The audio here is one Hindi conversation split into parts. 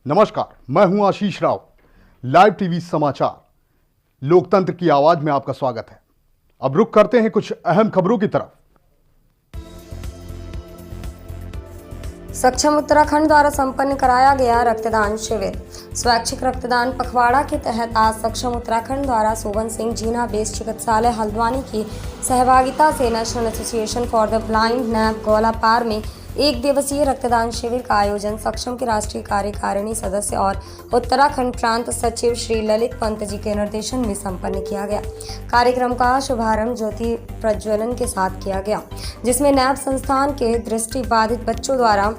नमस्कार, मैं हूं आशीष राव। लाइव टीवी समाचार लोकतंत्र की आवाज में आपका स्वागत है। अब रुख करते हैं कुछ अहम खबरों की तरफ। सक्षम उत्तराखंड द्वारा संपन्न कराया गया रक्तदान शिविर। स्वैच्छिक रक्तदान पखवाड़ा के तहत आज सक्षम उत्तराखंड द्वारा सोबन सिंह जीना बेस चिकित्सालय हल्द्वानी की सहभागिता से National Association for the Blind NAB Golapar में एक दिवसीय रक्तदान शिविर का आयोजन सक्षम के राष्ट्रीय कार्यकारिणी सदस्य और उत्तराखंड प्रांत सचिव श्री ललित पंत जी के निर्देशन में संपन्न किया गया। कार्यक्रम का शुभारंभ ज्योति प्रज्वलन के साथ किया गया, जिसमें नैब संस्थान के दृष्टि बाधित बच्चों द्वारा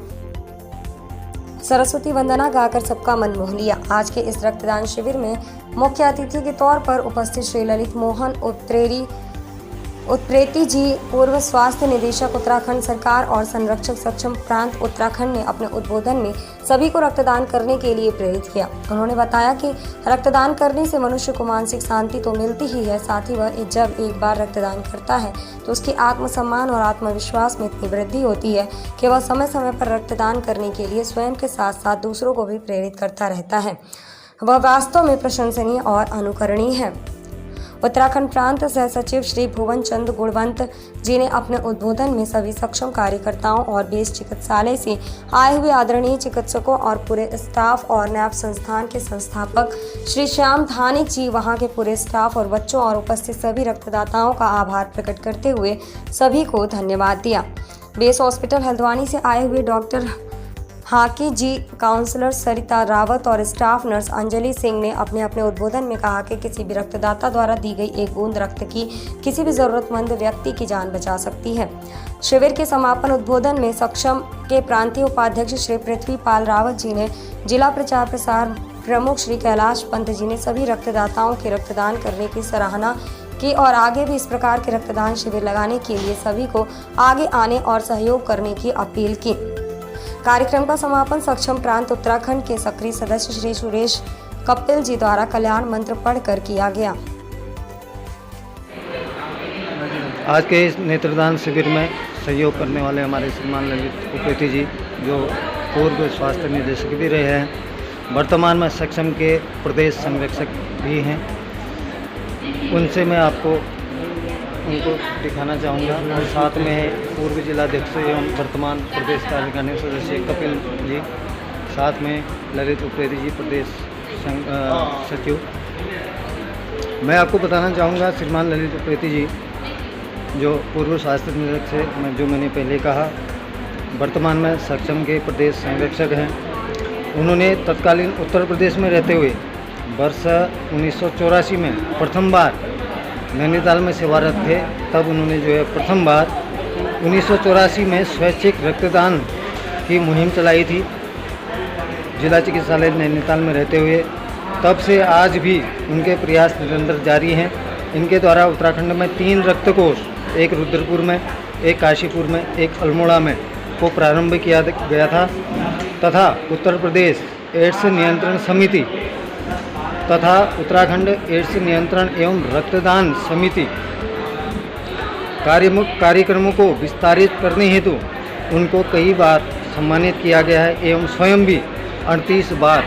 सरस्वती वंदना गाकर सबका मन मोह लिया। आज के इस रक्तदान शिविर में मुख्य अतिथि के तौर पर उपस्थित श्री ललित मोहन उत्प्रेती जी, पूर्व स्वास्थ्य निदेशक उत्तराखंड सरकार और संरक्षक सक्षम प्रांत उत्तराखंड ने अपने उद्बोधन में सभी को रक्तदान करने के लिए प्रेरित किया। उन्होंने बताया कि रक्तदान करने से मनुष्य को मानसिक शांति तो मिलती ही है, साथ ही वह जब एक बार रक्तदान करता है तो उसकी आत्मसम्मान और आत्मविश्वास में इतनी वृद्धि होती है कि वह समय समय पर रक्तदान करने के लिए स्वयं के साथ साथ दूसरों को भी प्रेरित करता रहता है। वह वास्तव में प्रशंसनीय और अनुकरणीय है। उत्तराखंड प्रांत सह सचिव श्री भुवन चंद गुणवंत जी ने अपने उद्बोधन में सभी सक्षम कार्यकर्ताओं और बेस चिकित्सालय से आए हुए आदरणीय चिकित्सकों और पूरे स्टाफ और नैब संस्थान के संस्थापक श्री श्याम धानिक जी, वहां के पूरे स्टाफ और बच्चों और उपस्थित सभी रक्तदाताओं का आभार प्रकट करते हुए सभी को धन्यवाद दिया। बेस हॉस्पिटल हल्द्वानी से आए हुए डॉक्टर हाकी जी, काउंसलर सरिता रावत और स्टाफ नर्स अंजलि सिंह ने अपने अपने उद्बोधन में कहा कि किसी भी रक्तदाता द्वारा दी गई एक बूंद रक्त की किसी भी जरूरतमंद व्यक्ति की जान बचा सकती है। शिविर के समापन उद्बोधन में सक्षम के प्रांतीय उपाध्यक्ष श्री पृथ्वी पाल रावत जी ने, जिला प्रचार प्रसार प्रमुख श्री कैलाश पंत जी ने सभी रक्तदाताओं के रक्तदान करने की सराहना की और आगे भी इस प्रकार के रक्तदान शिविर लगाने के लिए सभी को आगे आने और सहयोग करने की अपील की। कार्यक्रम का समापन सक्षम प्रांत उत्तराखंड के सक्रिय सदस्य श्री सुरेश कपिल जी द्वारा कल्याण मंत्र पढ़कर किया गया। आज के इस नेत्रदान शिविर में सहयोग करने वाले हमारे श्रीमान ललित उत्प्रेती जी, जो पूर्व स्वास्थ्य निदेशक भी रहे हैं, वर्तमान में सक्षम के प्रदेश संरक्षक भी हैं, उनसे मैं आपको उनको दिखाना चाहूँगा। और साथ में पूर्व जिलाध्यक्ष एवं वर्तमान प्रदेश कार्यकारिणी सदस्य कपिल जी, साथ में ललित उत्प्रेती जी प्रदेश सचिव। मैं आपको बताना चाहूँगा, श्रीमान ललित उत्प्रेती जी जो पूर्व स्वास्थ्य निदेशक से, जो मैंने पहले कहा, वर्तमान में सक्षम के प्रदेश संरक्षक हैं। उन्होंने तत्कालीन उत्तर प्रदेश में रहते हुए वर्ष 1984 में प्रथम बार नैनीताल में सेवारत थे। तब उन्होंने जो है प्रथम बार 1984 में स्वैच्छिक रक्तदान की मुहिम चलाई थी जिला चिकित्सालय नैनीताल में रहते हुए। तब से आज भी उनके प्रयास निरंतर जारी हैं। इनके द्वारा उत्तराखंड में 3 रक्तकोष, एक रुद्रपुर में, एक काशीपुर में, एक अल्मोड़ा में को प्रारंभ किया गया था, तथा उत्तर प्रदेश एड्स नियंत्रण समिति तथा उत्तराखंड एड्स नियंत्रण एवं रक्तदान समिति कार्यक्रमों को विस्तारित करने हेतु उनको कई बार सम्मानित किया गया है एवं स्वयं भी 38 बार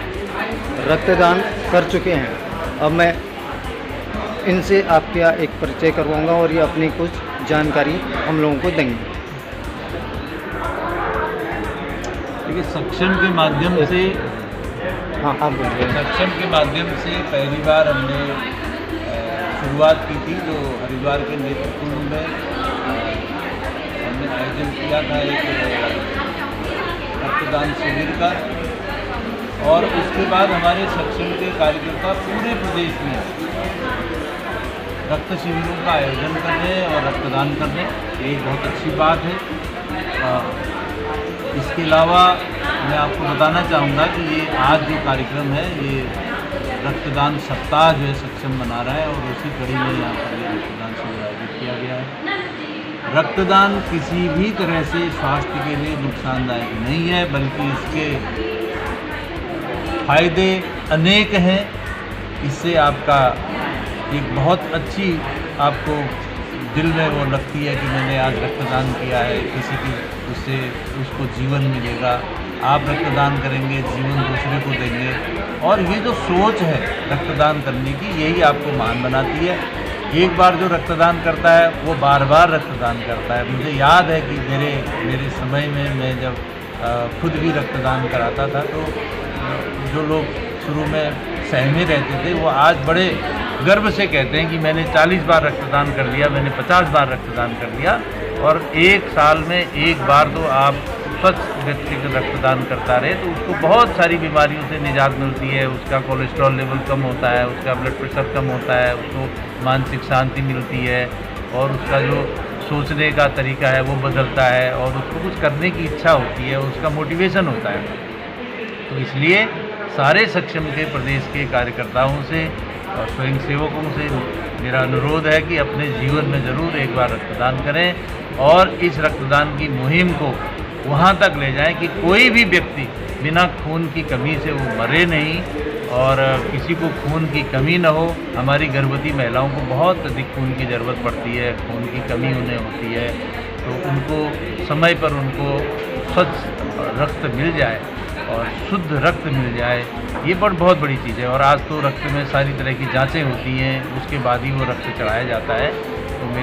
रक्तदान कर चुके हैं। अब मैं इनसे आपका एक परिचय करवाऊंगा और ये अपनी कुछ जानकारी हम लोगों को देंगे। देखिए, सक्षम के माध्यम से आप बोलिए। सक्षम के माध्यम से पहली बार हमने शुरुआत की थी, जो हरिद्वार के नेतृत्व में हमने आयोजन किया था एक रक्तदान शिविर का। और उसके बाद हमारे सक्षम के कार्यकर्ता पूरे प्रदेश में रक्त शिविरों का आयोजन कर रहे हैं और रक्तदान कर रहे हैं। ये बहुत अच्छी बात है। इसके अलावा मैं आपको बताना चाहूँगा कि ये आज जो कार्यक्रम है, ये रक्तदान सप्ताह जो है सक्षम मना रहा है और उसी कड़ी में यहाँ पर ये रक्तदान शिविर आयोजित किया गया है। रक्तदान किसी भी तरह से स्वास्थ्य के लिए नुकसानदायक नहीं है, बल्कि इसके फायदे अनेक हैं। इससे आपका एक बहुत अच्छी आपको दिल में वो लगती है कि मैंने आज रक्तदान किया है, किसी की उससे उसको जीवन मिलेगा, आप रक्तदान करेंगे, जीवन दूसरे को देंगे। और ये जो सोच है रक्तदान करने की, यही आपको महान बनाती है। एक बार जो रक्तदान करता है वो बार बार रक्तदान करता है। मुझे याद है कि मेरे समय में मैं जब खुद भी रक्तदान कराता था, तो जो लोग शुरू में सहमे रहते थे वो आज बड़े गर्व से कहते हैं कि मैंने 40 बार रक्तदान कर लिया, मैंने 50 बार रक्तदान कर लिया। और एक साल में एक बार तो आप स्वस्थ व्यक्ति का रक्तदान करता रहे तो उसको बहुत सारी बीमारियों से निजात मिलती है। उसका कोलेस्ट्रॉल लेवल कम होता है, उसका ब्लड प्रेशर कम होता है, उसको मानसिक शांति मिलती है, और उसका जो सोचने का तरीका है वो बदलता है, और उसको कुछ करने की इच्छा होती है, उसका मोटिवेशन होता है। तो इसलिए सारे सक्षम के प्रदेश के कार्यकर्ताओं से और स्वयंसेवकों से मेरा अनुरोध है कि अपने जीवन में ज़रूर एक बार रक्तदान करें और इस रक्तदान की मुहिम को वहाँ तक ले जाएं कि कोई भी व्यक्ति बिना खून की कमी से वो मरे नहीं, और किसी को खून की कमी न हो। हमारी गर्भवती महिलाओं को बहुत अधिक खून की ज़रूरत पड़ती है, खून की कमी उन्हें होती है, तो उनको समय पर उनको स्वच्छ रक्त मिल जाए और शुद्ध रक्त मिल जाए, ये बहुत बड़ी चीज़ है। और आज तो रक्त में सारी तरह की जांचें होती हैं, उसके बाद ही वो रक्त चढ़ाया जाता है। तो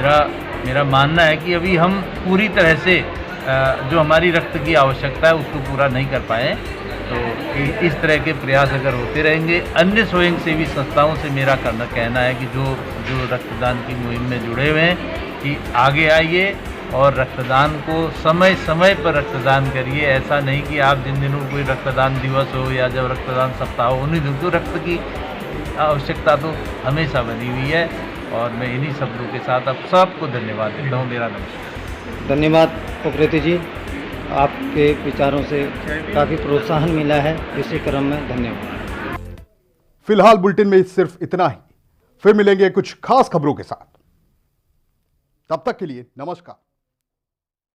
मेरा मानना है कि अभी हम पूरी तरह से जो हमारी रक्त की आवश्यकता है उसको पूरा नहीं कर पाए। तो इस तरह के प्रयास अगर होते रहेंगे, अन्य स्वयंसेवी संस्थाओं से मेरा कहना है कि जो रक्तदान की मुहिम में जुड़े हुए हैं कि आगे आइए और रक्तदान को समय समय पर रक्तदान करिए। ऐसा नहीं कि आप जिन दिनों कोई रक्तदान दिवस हो या जब रक्तदान सप्ताह हो, उन्हीं दिनों तो रक्त की आवश्यकता तो हमेशा बनी हुई है। और मैं इन्हीं शब्दों के साथ आप सबको धन्यवाद देता हूँ। मेरा नमस्कार। धन्यवाद उप्रेती जी, आपके विचारों से काफ़ी प्रोत्साहन मिला है, इसी क्रम में धन्यवाद। फिलहाल बुलेटिन में सिर्फ इतना ही, फिर मिलेंगे कुछ खास खबरों के साथ। तब तक के लिए नमस्कार।